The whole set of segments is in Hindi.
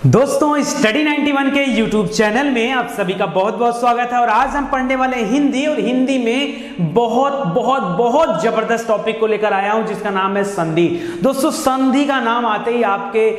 दोस्तों स्टडी 91 के YouTube चैनल में आप सभी का बहुत बहुत स्वागत है। और आज हम पढ़ने वाले हिंदी, और हिंदी में बहुत बहुत बहुत जबरदस्त टॉपिक को लेकर आया हूं जिसका नाम है संधि। दोस्तों संधि का नाम आते ही आपके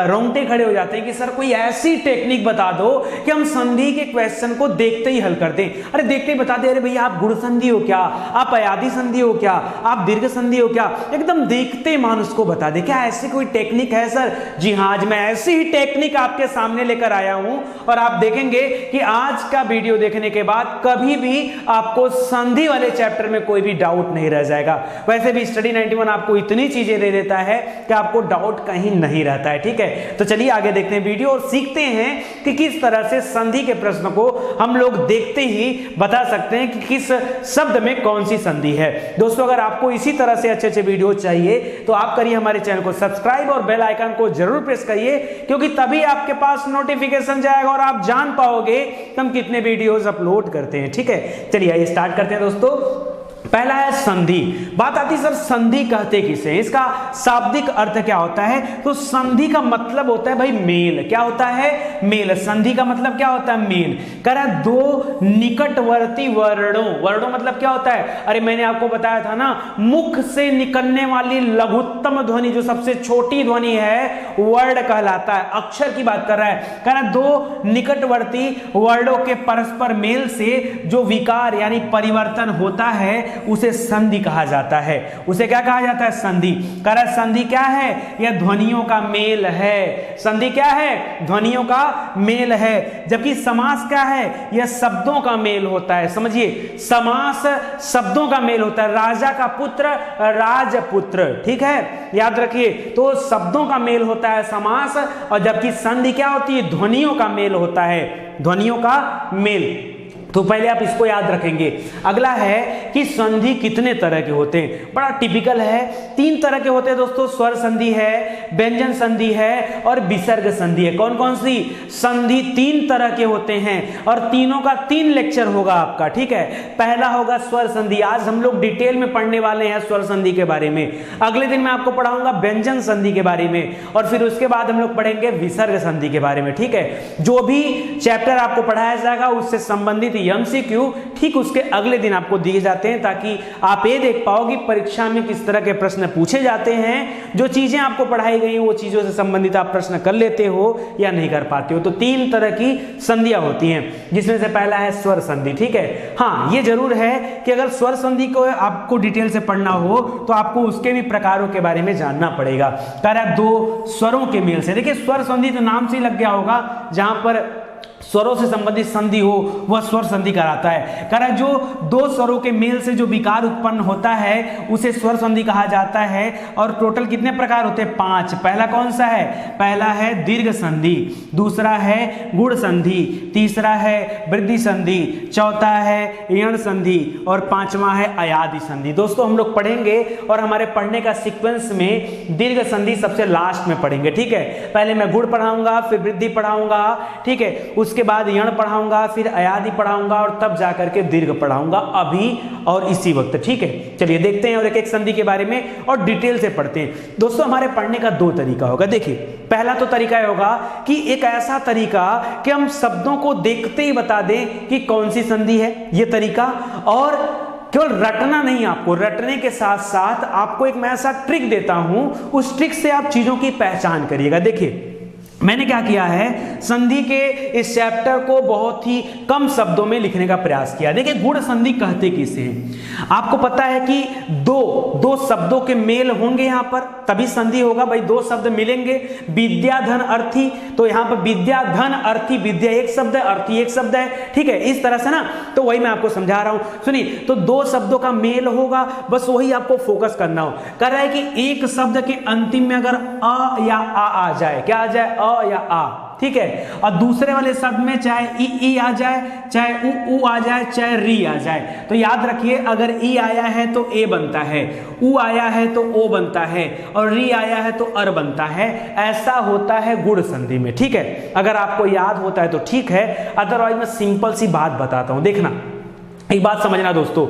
रोंगटे खड़े हो जाते हैं कि सर कोई ऐसी टेक्निक बता दो कि हम संधि के क्वेश्चन को देखते ही हल कर दें। अरे देखते ही बता दे, अरे भैया आप गुण संधि हो क्या, आप अयादी संधि हो क्या, आप दीर्घ संधि हो क्या, एकदम देखते मान उसको बता दे। क्या ऐसी कोई टेक्निक है सर? जी हाँ, आज मैं ऐसी ही टेक्निक आपके सामने लेकर आया हूं और आप देखेंगे कि आज का वीडियो देखने के बाद कभी भी आपको संधि वाले चैप्टर में कोई भी डाउट नहीं रह जाएगा। वैसे भी स्टडी 91 आपको इतनी चीजें दे देता है कि आपको डाउट कहीं नहीं रहता है। ठीक है, तो चलिए आगे देखते हैं वीडियो और सीखते हैं कि किस तरह से संधि के प्रश्न को हम लोग देखते ही बता सकते हैं कि किस शब्द में कौन सी संधि है। दोस्तों अगर आपको इसी तरह से अच्छे अच्छे वीडियो चाहिए तो आप करिए हमारे चैनल को सब्सक्राइब और बेल आइकन को जरूर प्रेस करिए, क्योंकि तभी आपके पास नोटिफिकेशन जाएगा और आप जान पाओगे कि हम कितने वीडियोस अपलोड करते हैं। ठीक है, चलिए आइए स्टार्ट करते हैं दोस्तों। पहला है संधि। बात आती सर संधि कहते किसे, इसका शाब्दिक अर्थ क्या होता है? तो संधि का मतलब होता है भाई मेल। क्या होता है? मेल। संधि का मतलब क्या होता है? मेल। कह रहा है दो निकटवर्ती वर्णों। वर्णों मतलब क्या होता है? अरे मैंने आपको बताया था ना, मुख से निकलने वाली लघुत्तम ध्वनि जो सबसे छोटी ध्वनि है वर्ण कहलाता है। अक्षर की बात कर रहा है। कह रहा है दो निकटवर्ती वर्णों के परस्पर मेल से जो विकार यानी परिवर्तन होता है उसे संधि कहा जाता है। उसे क्या कहा जाता है? संधि। कह रहा है संधि क्या है? यह ध्वनियों का मेल है। संधि क्या है? ध्वनियों का मेल है। जबकि समास क्या है? यह शब्दों का मेल होता है। समझिए, समास शब्दों का मेल होता है। राजा का पुत्र राजपुत्र, ठीक है, याद रखिए। तो शब्दों का मेल होता है समास, और जबकि संधि क्या होती है? ध्वनियों का मेल होता है। ध्वनियों का मेल। तो पहले आप इसको याद रखेंगे। अगला है कि संधि कितने तरह के होते हैं। बड़ा टिपिकल है, तीन तरह के होते हैं दोस्तों। स्वर संधि है, व्यंजन संधि है और विसर्ग संधि है। कौन कौन सी? संधि तीन तरह के होते हैं और तीनों का 3 लेक्चर होगा आपका। ठीक है, पहला होगा स्वर संधि। आज हम लोग डिटेल में पढ़ने वाले हैं स्वर संधि के बारे में। अगले दिन मैं आपको पढ़ाऊंगा व्यंजन संधि के बारे में, और फिर उसके बाद हम लोग पढ़ेंगे विसर्ग संधि के बारे में। ठीक है, जो भी चैप्टर आपको पढ़ाया जाएगा उससे संबंधित एमसीक्यू ठीक उसके अगले दिन आपको दिए जाते हैं, ताकि आप ये देख पाओ कि परीक्षा में किस तरह के प्रश्न पूछे जाते हैं। जो चीजें आपको पढ़ाई गई वो चीजों से संबंधित आप प्रश्न कर लेते हो या नहीं कर पाते हो। तो 3 तरह की संधियां होती हैं, जिसमें से पहला है स्वर संधि। ठीक है, हाँ ये जरूर है कि अगर स्वर संधि को आपको डिटेल से पढ़ना हो तो आपको उसके भी प्रकारों के बारे में जानना पड़ेगा। कह रहा है दो स्वरों के मेल से। देखिए स्वर संधि तो नाम से ही लग गया होगा, जहां पर स्वरों से संबंधित संधि हो वह स्वर संधि कहलाता है। कह रहा है जो दो स्वरों के मेल से जो विकार उत्पन्न होता है उसे स्वर संधि कहा जाता है। और टोटल कितने प्रकार होते हैं? 5। पहला कौन सा है? पहला है दीर्घ संधि, दूसरा है गुण संधि, तीसरा है वृद्धि संधि, चौथा है यण संधि और 5वां है अयादी संधि। दोस्तों हम लोग पढ़ेंगे और हमारे पढ़ने का सीक्वेंस में दीर्घ संधि सबसे लास्ट में पढ़ेंगे। ठीक है, पहले मैं गुण पढ़ाऊंगा, फिर वृद्धि पढ़ाऊंगा, ठीक है, उसके बाद यण पढ़ाऊंगा, फिर अयादी पढ़ाऊंगा और तब जाकर के दीर्घ पढ़ाऊंगा, अभी और इसी वक्त। ठीक है, चलिए देखते हैं और एक एक संधि के बारे में और डिटेल से पढ़ते हैं। दोस्तों हमारे पढ़ने का 2 तरीका होगा। देखिए पहला तो तरीका होगा कि एक ऐसा तरीका कि हम शब्दों को देखते ही बता दें कि कौन सी संधि है, यह तरीका। और केवल रटना नहीं, आपको रटने के साथ साथ आपको एक मैं ऐसा ट्रिक देता हूं, उस ट्रिक से आप चीजों की पहचान करिएगा। देखिए मैंने क्या किया है, संधि के इस चैप्टर को बहुत ही कम शब्दों में लिखने का प्रयास किया। देखिए गुण संधि कहते किसे हैं? आपको पता है कि दो शब्दों के मेल होंगे, यहां पर तभी संधि होगा। भाई 2 शब्द मिलेंगे, विद्या धन अर्थी, तो यहां पर विद्या धन अर्थी, विद्या एक शब्द है, अर्थी एक शब्द है। ठीक है, इस तरह से ना, तो वही मैं आपको समझा रहा हूं। सुनिए, तो 2 शब्दों का मेल होगा, बस वही आपको फोकस करना हो। कर रहा है कि एक शब्द के अंतिम में अगर अ या आ जाए, क्या आ जाए? अ या आ, ठीक है, और दूसरे वाले शब्द में चाहे ई आ जाए, चाहे उ आ जाए, चाहे री आ जाए, तो याद रखिए अगर ई आया है तो ए बनता है, उ आया है तो ओ बनता है, और री आया है तो अर बनता है। ऐसा होता है गुण संधि में। ठीक है, अगर आपको याद होता है तो ठीक है, अदरवाइज मैं सिंपल सी बात बताता हूं। देखना, एक बात समझना दोस्तों,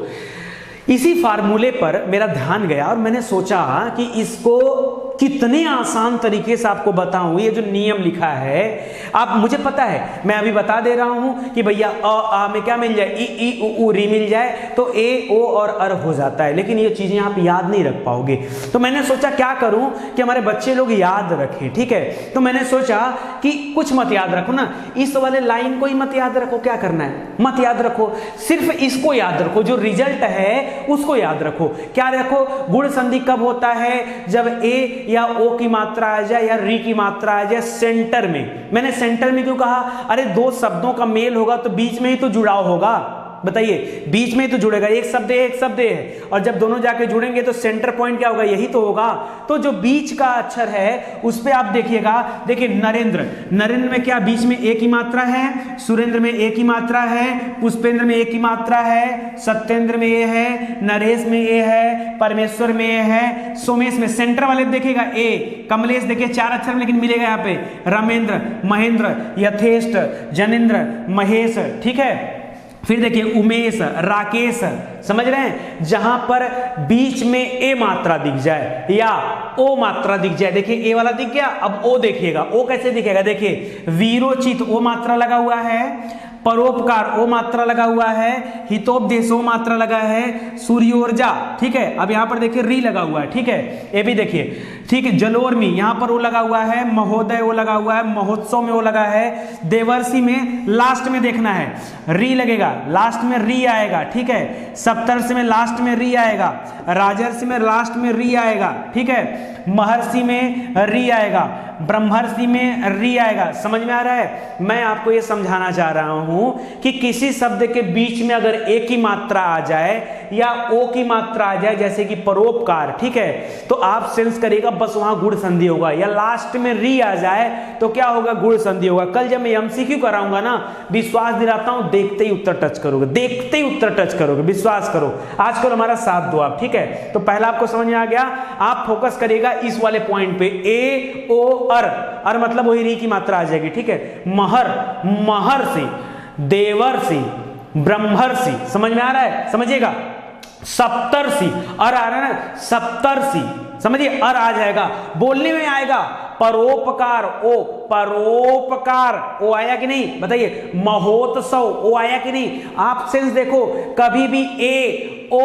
इसी फार्मूले पर मेरा ध्यान गया और मैंने सोचा कि इसको कितने आसान तरीके से आपको बताऊं, ये जो नियम लिखा है आप, मुझे पता है, मैं अभी बता दे रहा हूं कि भैया आ में क्या मिल जाए, ई उ री मिल जाए तो ए ओ और अर हो जाता है, लेकिन ये चीजें आप याद नहीं रख पाओगे। तो मैंने सोचा क्या करूं कि हमारे बच्चे लोग याद रखें, ठीक है। तो मैंने सोचा कि कुछ मत याद रखो ना, इस वाले लाइन को ही मत याद रखो, क्या करना है मत याद रखो, सिर्फ इसको याद रखो, जो रिजल्ट है उसको याद रखो। क्या रखो, गुण संधि कब होता है, जब ए या ओ की मात्रा आ जाए या री की मात्रा आ जाए सेंटर में। मैंने सेंटर में क्यों कहा, अरे दो शब्दों का मेल होगा तो बीच में ही तो जुड़ाव होगा, बताइए बीच में ही तो जुड़ेगा, एक शब्द है एक शब्द है, और जब दोनों जाके जुड़ेंगे तो सेंटर पॉइंट क्या होगा, यही तो होगा। तो जो बीच का अक्षर है उस पे आप देखिएगा, देखिए नरेंद्र, नरेंद्र में क्या बीच में ए की मात्रा है, सुरेंद्र में ए की मात्रा है, पुष्पेंद्र में ए की मात्रा है, सत्येंद्र में ए है, नरेश में ए है, परमेश्वर में ए है, सोमेश में, सेंटर वाले देखिएगा ए, कमलेश देखिए 4 अक्षर में लेकिन मिलेगा यहाँ पे, रमेंद्र, महेंद्र, यथेष्ट, जनेंद्र, महेश, ठीक है। फिर देखिए उमेश, राकेश, समझ रहे हैं, जहां पर बीच में ए मात्रा दिख जाए या ओ मात्रा दिख जाए, देखिए ए वाला दिख गया, अब ओ देखिएगा, ओ कैसे दिखेगा, देखिए वीरोचित ओ मात्रा लगा हुआ है, परोपकार ओ मात्रा लगा हुआ है, हितोपदेश ओ मात्रा लगा है, सूर्योर्जा, ठीक है। अब यहां पर देखिए री लगा हुआ है, ठीक है, ये भी देखिए, ठीक है। जलोर्मी यहां पर ओ लगा हुआ है, महोदय ओ लगा हुआ है, महोत्सव में ओ लगा है, देवर्षि में लास्ट में देखना है री लगेगा, लास्ट में री आएगा, ठीक है। सप्तर्षि में लास्ट में री आएगा, राजर्षि में लास्ट में री आएगा, ठीक है। महर्षि में री आएगा, ब्रह्मर्षि में री आएगा। समझ में आ रहा है, मैं आपको ये समझाना चाह रहा हूं कि किसी शब्द के बीच में अगर ए की मात्रा आ जाए या ओ की मात्रा आ जाए, जैसे कि परोपकार, ठीक है, तो आप सेंस करिएगा बस वहां गुण संधि होगा, या लास्ट में री आ जाए तो क्या होगा, गुण संधि होगा। कल जब मैं एमसीक्यू कराऊंगा ना, विश्वास दिलाता हूं देखते ही उत्तर टच करोगे, देखते ही उत्तर टच करोगे, विश्वास करो। आजकल हमारा साथ दो आप, ठीक है। तो पहला आपको समझ में आ गया, आप फोकस करिएगा इस वाले पॉइंट पे, ए ओ अर मतलब वही री की मात्रा आ जाएगी, ठीक है। महर, महर्षि, देवर्षि, ब्रह्मर्षि, समझ में आ रहा है, समझिएगा। सप्तर्षि, अर आ रहा है ना, सप्तर्षि, समझिए अर आ जाएगा, बोलने में आएगा। परोपकार ओ, परोपकार ओ आया कि नहीं, बताइए। महोत्सव ओ आया कि नहीं। आप सेंस देखो, कभी भी ए ओ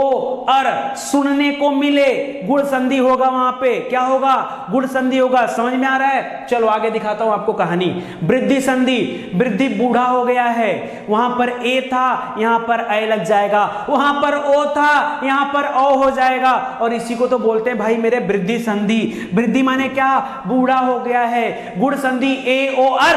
अर सुनने को मिले गुण संधि होगा, वहां पे क्या होगा, गुण संधि होगा। समझ में आ रहा है, चलो आगे दिखाता हूं आपको कहानी। वृद्धि संधि, वृद्धि बूढ़ा हो गया है, वहां पर ए था, यहां पर ए लग जाएगा, वहां पर ओ था, यहां पर ओ हो जाएगा, और इसी को तो बोलते हैं भाई मेरे वृद्धि संधि। वृद्धि माने क्या, बूढ़ा हो गया है, गुण संधि ए ओ अर,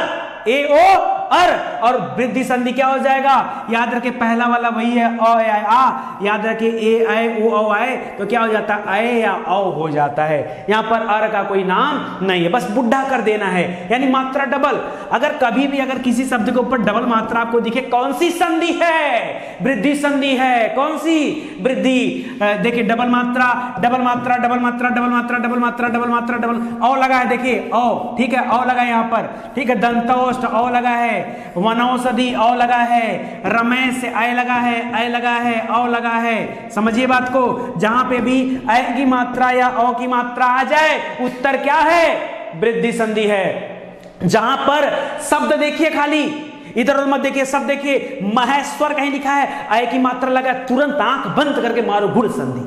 ए ओ अर, और वृद्धि संधि क्या हो जाएगा, याद रखे पहला वाला वही है अ या आ, याद रखे ए आए ओ औ आए तो क्या हो जाता है, अ या औ हो जाता है। यहां पर अर का कोई नाम नहीं है, बस बुढ़ा कर देना है, यानी मात्रा डबल। अगर कभी भी अगर किसी शब्द के ऊपर डबल मात्रा आपको दिखे, कौन सी संधि है, वृद्धि संधि है, कौन सी, वृद्धि। देखिए डबल मात्रा, डबल मात्रा, डबल मात्रा, डबल मात्रा, डबल मात्रा, डबल मात्रा, डबल औ लगा है, देखिए औ, ठीक है, औ लगा है यहां पर, ठीक है। दंतोष्ठ औ लगा है, वनौषधि औ लगा है, रमेश से अय लगा है, अय लगा है, औ लगा है। समझिए बात को, जहां पे भी अय की मात्रा या औ की मात्रा आ जाए उत्तर क्या है, वृद्धि संधि है। जहां पर शब्द देखिए, खाली इधर उधर मत देखिए, सब देखिए, महेश्वर कहीं लिखा है, अय की मात्रा लगा, तुरंत आंख बंद करके मारो गुण संधि,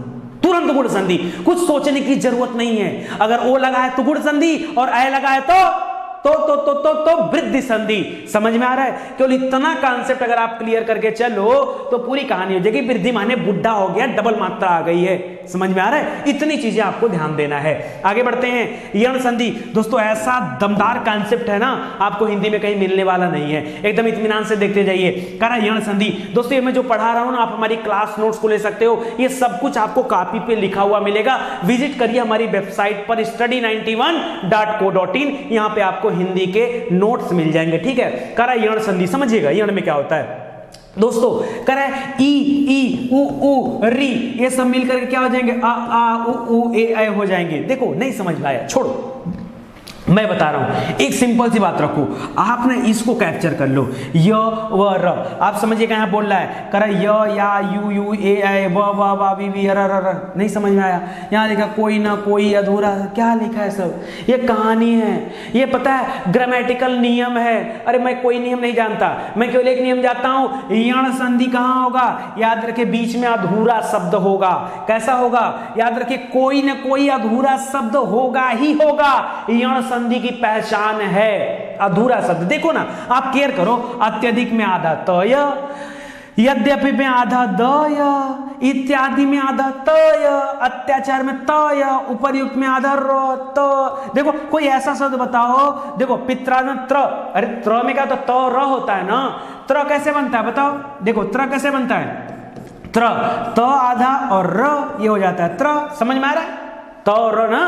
तुरंत गुण संधि, कुछ सोचने की जरूरत नहीं है। अगर ओ लगा है तो गुण संधि, और अय लगा है तो वृद्धि संधि। समझ में आ रहा है, केवल इतना कॉन्सेप्ट अगर आप क्लियर करके चलो तो पूरी कहानी हो जाएगी। वृद्धि माने बुढ़ा हो गया, डबल मात्रा आ गई है, समझ में आ रहा है, इतनी चीजें आपको ध्यान देना है। आगे बढ़ते हैं, यण संधि। दोस्तों ऐसा दमदार कॉन्सेप्ट है ना, आपको हिंदी में कहीं मिलने वाला नहीं है, एकदम इत्मीनान से देखते जाइए। कह रहा यण संधि, दोस्तों ये मैं जो पढ़ा रहा हूं ना, आप हमारी क्लास नोट्स को ले सकते हो, ये सब कुछ आपको कॉपी पे लिखा हुआ मिलेगा। विजिट करिए हमारी वेबसाइट पर study91.co.in, यहां पे आपको हिंदी के नोट्स मिल जाएंगे, ठीक है। कह रहा यण संधि, समझिएगा यण में क्या होता है दोस्तों। कह रहा है ई ई उ उ री, ये सब मिलकर के क्या हो जाएंगे, आ आ उ उ ए ऐ हो जाएंगे। देखो नहीं समझ में आया, छोड़ो, मैं बता रहा हूं, एक सिंपल सी बात रखो, आपने इसको कैप्चर कर लो, य व र। आप समझिए क्या बोल रहा है, कर य या यू यू ए व व वी वी र र। नहीं समझ में आया? यहाँ लिखा कोई ना कोई अधूरा, क्या लिखा है सब? ये कहानी है, ये पता है ग्रामेटिकल नियम है। अरे मैं कोई नियम नहीं जानता, मैं केवल एक नियम जानता हूं, यण संधि कहां होगा? याद रखे बीच में अधूरा शब्द होगा। कैसा होगा? याद रखे कोई ना कोई अधूरा शब्द होगा ही होगा। यण संधि की पहचान है अधूरा शब्द। देखो ना, आप केयर करो, अत्यधिक में आधा तय, यद्यपि में आधा दय, इत्यादि में आधा तय, अत्याचार में तय, उपर्युक्त में आधा र त। देखो कोई ऐसा शब्द बताओ, देखो पित्रा में त्र, अरे त्र में क्या तो त र होता है ना, त्र कैसे बनता है बताओ? देखो त्र कैसे बनता है? त्र, त आधा और र ये हो जाता है त्र। समझ में आ रहा है? तो ना,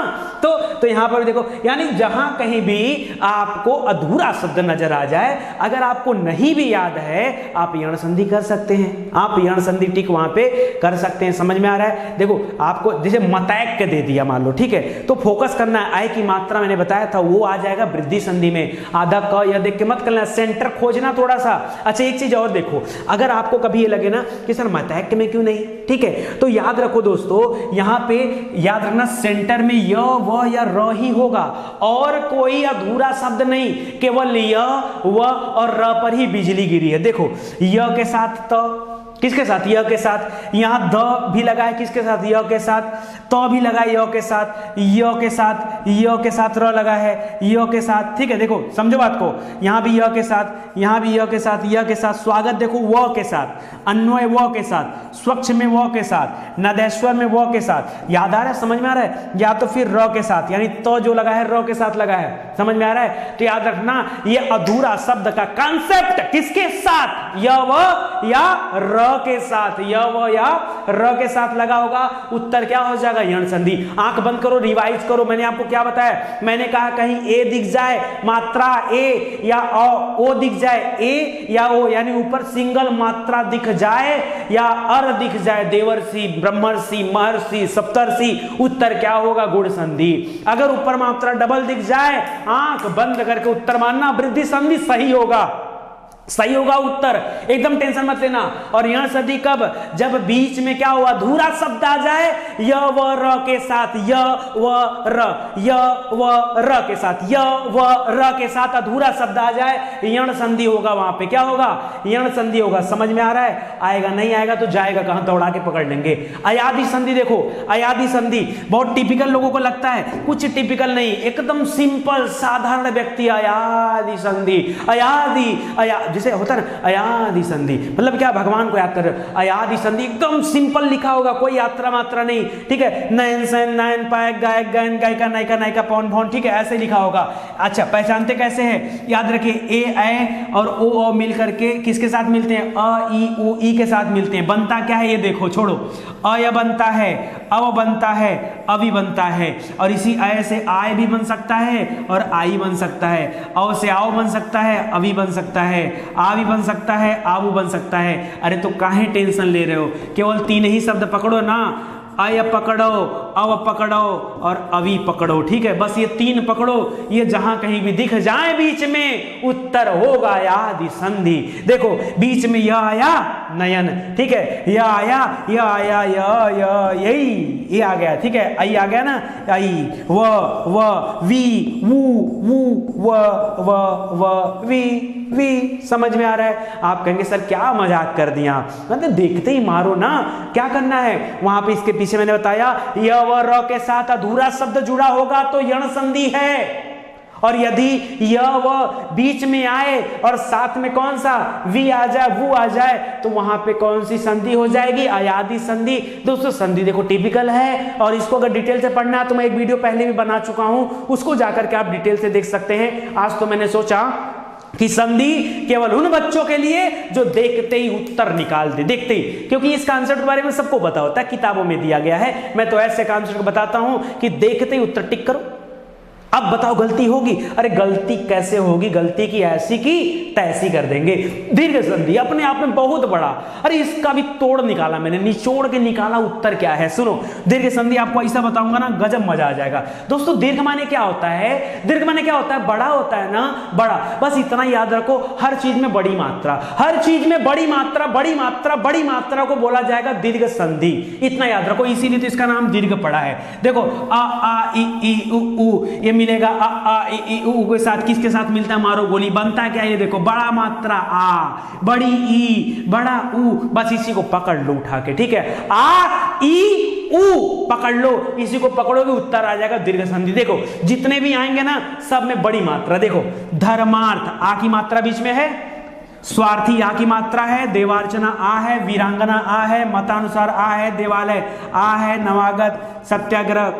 तो यहां पर देखो, यानी जहां कहीं भी आपको अधूरा शब्द नजर आ जाए, अगर आपको नहीं भी याद है, आप यण संधि कर सकते हैं, आप यण संधि टिक वहां पे कर सकते हैं। समझ में आ रहा है? देखो आपको जैसे मतैक्य दे दिया मान लो, ठीक है, तो फोकस करना है, आय की मात्रा मैंने बताया था वो आ जाएगा वृद्धि संधि में। आधा क यह देख के मत करना, सेंटर खोजना थोड़ा सा। अच्छा एक चीज और देखो, अगर आपको कभी ये लगे ना कि सर मतैक्य में क्यों नहीं, ठीक है, तो याद रखो दोस्तों, यहां पे याद रखना सेंटर में य व या र ही होगा और कोई अधूरा शब्द नहीं, केवल य व और र पर ही बिजली गिरी है। देखो य के साथ त, किसके साथ? य के साथ। यहां द भी लगा है, किसके साथ? य के साथ। त भी लगा है य के साथ, य के साथ, य के साथ र लगा है, य के साथ। ठीक है, देखो समझो बात को, यहां भी य के साथ, यहां भी य के साथ, य के साथ। स्वागत देखो व के साथ, अन्वय व के साथ, स्वच्छ में व के साथ, नदेश्वर में व के साथ। याद आ रहा है? समझ में आ रहा है? या तो फिर र के साथ, यानी तो जो लगा है र के साथ लगा है। समझ में आ रहा है? तो याद रखना, ये अधूरा शब्द का कॉन्सेप्ट किसके साथ? य व या र के साथ, य व या र के साथ लगा होगा। उत्तर क्या हो जाएगा? यण संधि। आंख बंद करो, रिवाइज करो। मैंने आपको क्या बताया? मैंने कहा कहीं ए दिख जाए, मात्रा ए या ओ दिख जाए, ए या ओ, यानी ऊपर सिंगल मात्रा दिख जाए या अर दिख जाए, देवर्षि, ब्रह्मर्षि, महर्षि, सप्तर्षि, उत्तर क्या होगा? गुण संधि। अगर ऊपर मात्रा डबल दिख जाए, आंख बंद करके उत्तर मानना, वृद्धि संधि सही होगा, सही होगा उत्तर, एकदम टेंशन मत लेना। और यण संधि कब? जब बीच में क्या हुआ? अधूरा शब्द आ जाए, य व र के साथ, य व र, य व र के साथ, य व र के साथ अधूरा शब्द आ जाए, यण संधि होगा। वहां पे क्या होगा? यण संधि होगा। समझ में आ रहा है? आएगा नहीं आएगा तो जाएगा कहां, दौड़ा के पकड़ लेंगे। अयादि संधि देखो, अयादि संधि बहुत टिपिकल लोगों को लगता है, कुछ टिपिकल नहीं, एकदम सिंपल साधारण व्यक्ति। अयादि संधि, अयादि जैसे होता है ना, अयादि संधि मतलब क्या? भगवान को याद कर रहे हो। अयादि संधि एकदम सिंपल लिखा होगा, कोई यात्रा मात्रा नहीं, ठीक है। नयन सैन, नयन पायक, गायक गायन, गायिका नायिका, नायिका पौन भौन, ठीक है, ऐसे लिखा होगा। अच्छा पहचानते कैसे है? याद रखिए ए ऐ और ओ मिल करके किसके साथ मिलते हैं? अ ई उ ई के साथ मिलते हैं। बनता क्या है ये देखो, छोड़ो, अय बनता है, अव बनता है, अवि बनता है, और इसी अय से आय भी बन सकता है और आई बन सकता है, अव से आओ बन सकता है, अवि बन सकता है, आ भी बन सकता है, आवू बन सकता है। अरे तो काहे टेंशन ले रहे हो? केवल तीन ही शब्द पकड़ो ना, अय पकड़ो, अव पकड़ो और अवि पकड़ो, ठीक है, बस ये तीन पकड़ो। ये जहां कहीं भी दिख जाए बीच में, उत्तर होगा यादि संधि। देखो बीच में यह आया नयन, ठीक है, यह आया, यह आया, यही ये आ गया, ठीक है, आई आ गया ना, आई, व वी, वू व वी। समझ में आ रहा है? आप कहेंगे सर क्या मजाक कर दिया, मतलब देखते ही मारो ना, क्या करना है वहां पे? इसके पीछे मैंने बताया, य व र के साथ अधूरा शब्द जुड़ा होगा तो यण संधि है, और यदि य व बीच में आए और साथ में कौन सा? वी आ जाए, वो आ जाए, तो वहां पे कौन सी संधि हो जाएगी? अयादि संधि। दोस्तों संधि देखो टिपिकल है, और इसको अगर डिटेल से पढ़ना है तो मैं एक वीडियो पहले भी बना चुका हूं, उसको जाकर के आप डिटेल से देख सकते हैं। आज तो मैंने सोचा कि संधि केवल उन बच्चों के लिए जो देखते ही उत्तर निकाल दे, देखते ही, क्योंकि इस कॉन्सेप्ट के बारे में सबको पता होता है, किताबों में दिया गया है। मैं तो ऐसे कॉन्सेप्ट बताता हूं कि देखते ही उत्तर टिक करो, अब बताओ गलती होगी? अरे गलती कैसे होगी, गलती की ऐसी की तैसी कर देंगे। दीर्घ संधि अपने आप में बहुत बड़ा, अरे इसका भी तोड़ निकाला मैंने, निचोड़ के निकाला उत्तर क्या है। सुनो, दीर्घ संधि आपको ऐसा बताऊंगा ना, गजब मजा आ जाएगा। दोस्तों दीर्घ माने क्या होता है? दीर्घ माने क्या होता है? बड़ा होता है ना, बड़ा। बस इतना याद रखो, हर चीज में बड़ी मात्रा, हर चीज में बड़ी मात्रा, बड़ी मात्रा, बड़ी मात्रा को बोला जाएगा दीर्घ संधि। इतना याद रखो, इसीलिए तो इसका नाम दीर्घ पड़ा है। देखो आ आ ई उ ऊ, ये मिलेगा आ आ ई उ के साथ, किसके साथ मिलता है? मारो गोली। बनता है क्या? ये देखो, बड़ा मात्रा आ, बड़ी ई, बड़ा ऊ, बस इसी को पकड़ लो उठा के, ठीक है। आ ई ऊ पकड़ लो, इसी को पकड़ोगे उत्तर आ जाएगा दीर्घ संधि। देखो जितने भी आएंगे ना, सब में बड़ी मात्रा। देखो धर्मार्थ, आ की मात्रा बीच में है, स्वार्थी आ की मात्रा है, देवार्चना आ है, वीरांगना आ है, मतानुसार आ है, देवालय आ है, नवागत, सत्याग्रह,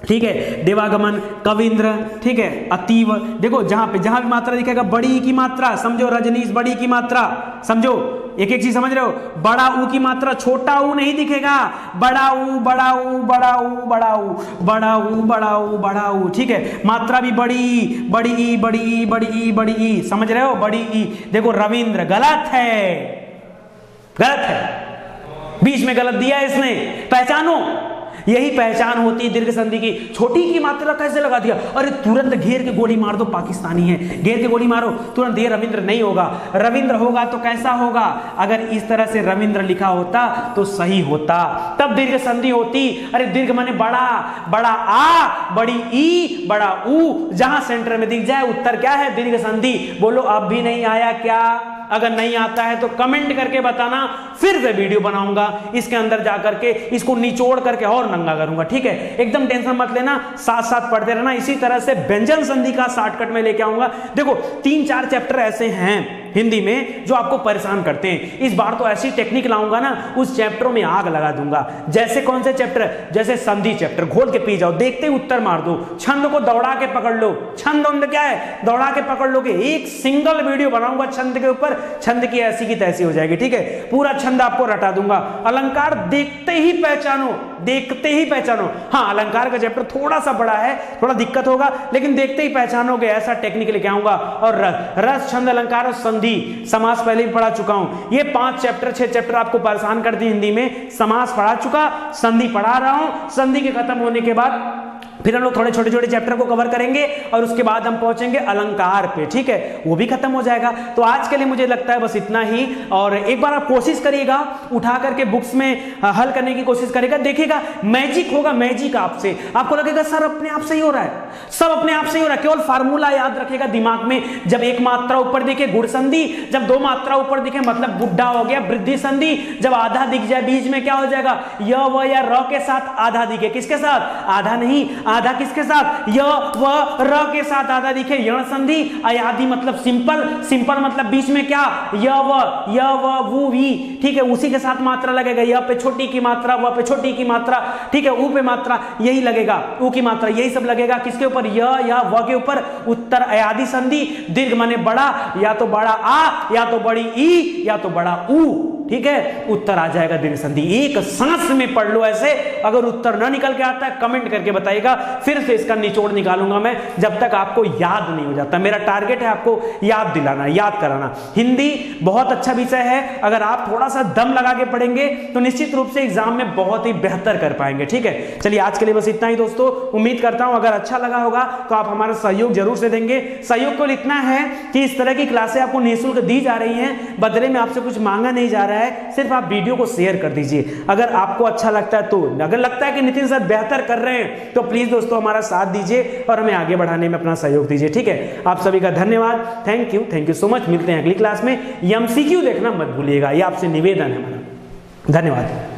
ठीक है, देवागमन, कविंद्र, ठीक है, अतीव। देखो जहां भी मात्रा दिखेगा बड़ी की मात्रा, समझो रजनीश बड़ी की मात्रा, समझो एक एक चीज समझ रहे हो। बड़ा ऊ की मात्रा, छोटा ऊ नहीं दिखेगा, बड़ा ऊ, बड़ा ऊ, बड़ा ऊ, बड़ा ऊ, बड़ा ऊ, बड़ा ऊ, बड़ा ऊ, ठीक है। मात्रा भी बड़ी, बड़ी ई, बड़ी ई, बड़ी ई, बड़ी ई, समझ रहे हो, बड़ी ई। देखो रविंद्र गलत है, गलत है, बीच में गलत दिया है इसने, पहचानो। यही पहचान होती है दीर्घ संधि की। छोटी की मात्रा कैसे लगा दिया? अरे तुरंत घेर के गोली मार दो, पाकिस्तानी है, घेर के गोली मारो तुरंत। ये रविंद्र नहीं होगा, रविंद्र होगा तो कैसा होगा? अगर इस तरह से रविंद्र लिखा होता तो सही होता, तब दीर्घ संधि होती। अरे दीर्घ माने बड़ा, बड़ा आ, बड़ी ई, बड़ा ऊ, जहां सेंटर में दिख जाए उत्तर क्या है? दीर्घ संधि। बोलो अब भी नहीं आया क्या? अगर नहीं आता है तो कमेंट करके बताना, फिर से वीडियो बनाऊंगा इसके अंदर जाकर के, इसको निचोड़ करके और नंगा करूंगा, ठीक है। एकदम टेंशन मत लेना, साथ साथ पढ़ते रहना। इसी तरह से व्यंजन संधि का शॉर्टकट में लेके आऊंगा। देखो 3-4 चैप्टर ऐसे हैं हिंदी में जो आपको परेशान करते हैं। इस बार तो ऐसी टेक्निक लाऊंगा ना, उस चैप्टरों में आग लगा दूंगा। जैसे कौन से चैप्टर? जैसे संधि चैप्टर, घोल के पी जाओ, देखते ही उत्तर मार दो। छंद को दौड़ा के पकड़ लो, छंद क्या है? दौड़ा के पकड़ लोगे। एक सिंगल वीडियो बनाऊंगा छंद के ऊपर, छंद की ऐसी की तैसी हो जाएगी, ठीक है। पूरा छंद आपको रटा दूंगा। अलंकार देखते ही पहचानो, देखते ही पहचानो। हाँ अलंकार का चैप्टर थोड़ा सा बड़ा है, थोड़ा दिक्कत होगा, लेकिन देखते ही पहचानोगे, ऐसा टेक्निक लेके आऊंगा। और रस, छंद, अलंकार और संधि, समास पहले भी पढ़ा चुका हूं। ये 5 चैप्टर 6 चैप्टर आपको परेशान करती हिंदी में। समास पढ़ा चुका, संधि पढ़ा रहा हूं। संधि के खत्म होने के बाद फिर हम लोग थोड़े छोटे छोटे चैप्टर को कवर करेंगे और उसके बाद हम पहुंचेंगे अलंकार पे, ठीक है, वो भी खत्म हो जाएगा। तो आज के लिए मुझे लगता है बस इतना ही। और एक बार आप कोशिश करिएगा, उठा करके बुक्स में हल करने की कोशिश करेगा, देखिएगा मैजिक होगा, मैजिक आपसे। आपको लगेगा सर अपने आप से ही हो रहा है, सब अपने आप से ही हो रहा है। केवल फार्मूला याद रखेगा दिमाग में, जब एक मात्रा ऊपर दिखे गुड़ संधि, जब 2 मात्रा ऊपर दिखे मतलब बुढ़ा हो गया वृद्धि संधि, जब आधा दिख जाए बीच में क्या हो जाएगा? य व या र के साथ आधा दिखे, किसके साथ? आधा नहीं, आधा किसके साथ? य व र के साथ आधा दिखे, यण संधि। अयादि मतलब सिंपल, सिंपल मतलब बीच में क्या? य व वु वी, ठीक है, उसी के साथ मात्रा लगेगा। य पे छोटी की मात्रा, व पे छोटी की मात्रा, ठीक है, ऊ पे मात्रा यही लगेगा, ऊ की मात्रा यही सब लगेगा। किसके ऊपर? य या व के ऊपर। उत्तर अयादि संधि। दीर्घ माने बड़ा, या तो बड़ा आ, या तो बड़ी ई, या तो बड़ा ऊ, ठीक है, उत्तर आ जाएगा दीर्घ संधि। एक सांस में पढ़ लो ऐसे। अगर उत्तर ना निकल के आता है कमेंट करके बताइएगा, फिर से इसका निचोड़ निकालूंगा मैं, जब तक आपको याद नहीं हो जाता। मेरा टारगेट है आपको याद दिलाना, याद कराना। हिंदी बहुत अच्छा विषय है, अगर आप थोड़ा सा दम लगा के पढ़ेंगे तो निश्चित रूप से एग्जाम में बहुत ही बेहतर कर पाएंगे, ठीक है। चलिए आज के लिए बस इतना ही दोस्तों। उम्मीद करता हूं अगर अच्छा लगा होगा तो आप हमारा सहयोग जरूर से देंगे। सहयोग को इतना है कि इस तरह की क्लासें आपको निःशुल्क दी जा रही हैं, बदले में आपसे कुछ मांगा नहीं जा रहा है, सिर्फ आप वीडियो को शेयर कर दीजिए। अगर आपको अच्छा लगता है तो, अगर लगता है कि नितिन सर बेहतर कर रहे हैं तो प्लीज दोस्तों हमारा साथ दीजिए और हमें आगे बढ़ाने में अपना सहयोग दीजिए, ठीक है। आप सभी का धन्यवाद, थैंक यू सो मच। मिलते हैं अगली क्लास में। एमसीक्यू देखना मत भूलिएगा, ये आपसे निवेदन है हमारा। धन्यवाद।